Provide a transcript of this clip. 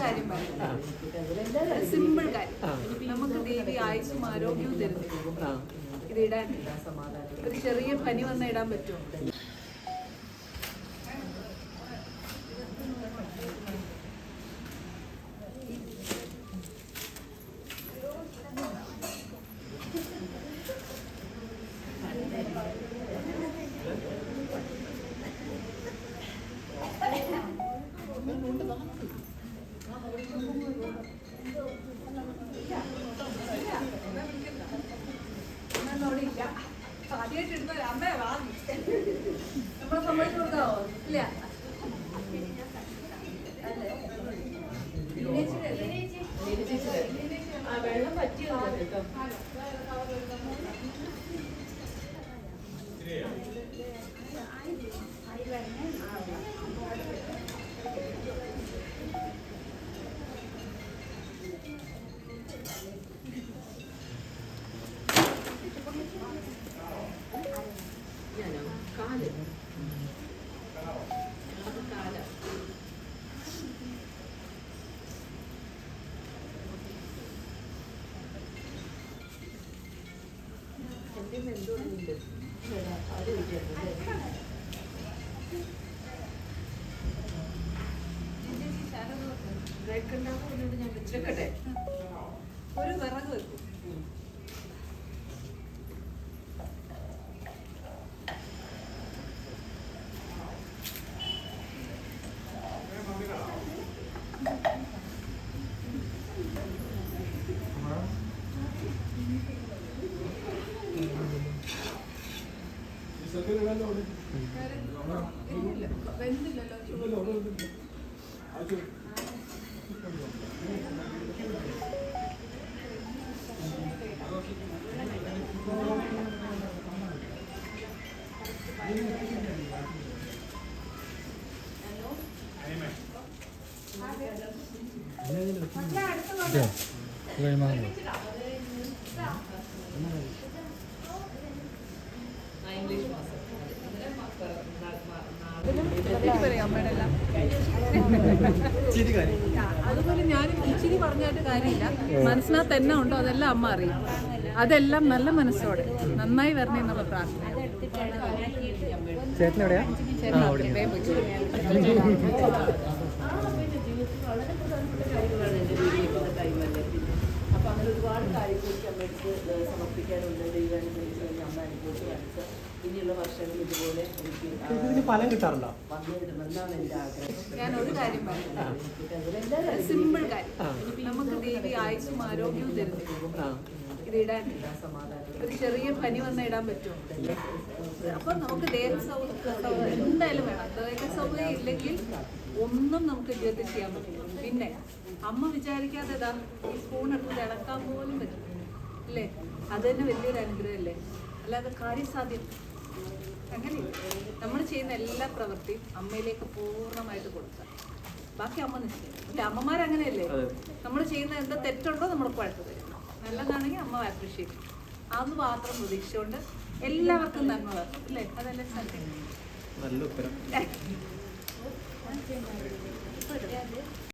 കാര്യം പറയാം. സിമ്പിൾ കാര്യം. നമുക്ക് ദേവി ആയുസ്സും ആരോഗ്യവും തരുന്നു. ഇത് ഇടാൻ ഒരു ചെറിയ പനി വന്നാൽ ഇടാൻ പറ്റുമോ? ആദ്യമായിട്ട് ഇടുന്ന അമ്മയെ വാങ്ങി നമ്മളെ സമ്മതിച്ചു കൊടുക്കാവോ? ഇല്ല വെള്ളം പറ്റിയോ? ഒരു വിറക് വെക്കും. അതുപോലെ ഞാൻ ഇച്ചിരി പറഞ്ഞായിട്ട് കാര്യമില്ല. മനസ്സിനകത്ത് തന്നെ ഉണ്ടോ അതെല്ലാം അമ്മ അറിയും. അതെല്ലാം നല്ല മനസ്സോടെ നന്നായി വരണേ എന്നുള്ള പ്രാർത്ഥന. അപ്പം അങ്ങനെ ഒരുപാട് കാര്യങ്ങൾക്ക് അമ്മയ്ക്ക് സമർപ്പിക്കാനുണ്ട്. ദൈവാനുസരിച്ച് കഴിഞ്ഞാൽ അമ്മ അനുഭവിച്ച് കാണിച്ച് ഇനിയുള്ള വർഷങ്ങൾ ഇതുപോലെ എനിക്ക് ഫലം കിട്ടാറുണ്ടോ വന്നിടുമെന്നാണ് എൻ്റെ ആഗ്രഹം. ഞാൻ ഒരു കാര്യം പറയാം. സിമ്പിൾ കാര്യം. നമുക്ക് ദേവി ആയുസ്സും ആരോഗ്യവും തരുന്നു. ഇത് ഇടാൻ ഒരു ചെറിയ പനി വന്നാൽ ഇടാൻ പറ്റുമോ? അപ്പം നമുക്ക് എന്തായാലും വേണം. ദേഹ സൗകര്യം ഇല്ലെങ്കിൽ ഒന്നും നമുക്ക് ജീവിതത്തിൽ ചെയ്യാൻ പറ്റില്ല. പിന്നെ അമ്മ വിചാരിക്കാതെ ഈ സ്പൂൺ എടുത്ത് ഇളക്കാൻ പോലും പറ്റും അല്ലേ? അത് തന്നെ വലിയൊരു അനുഗ്രഹമല്ലേ? അല്ലാതെ കാര്യസാധ്യം അങ്ങനെ നമ്മൾ ചെയ്യുന്ന എല്ലാ പ്രവൃത്തിയും അമ്മയിലേക്ക് പൂർണ്ണമായിട്ട് കൊടുക്കുക. ബാക്കി അമ്മ നിശ്ചയം. പക്ഷെ അമ്മമാരങ്ങനെയല്ലേ? നമ്മൾ ചെയ്യുന്ന എന്താ തെറ്റുണ്ടോ നമ്മൾ കുഴപ്പം തരും. നല്ലതാണെങ്കിൽ അമ്മ അപ്രീഷിയേറ്റ് ചെയ്യും. അത് മാത്രം പ്രതീക്ഷിച്ചുകൊണ്ട് എല്ലാവർക്കും നന്മ വരും അല്ലേ? അതല്ലേ സത്യം. നല്ല ഉത്തരം.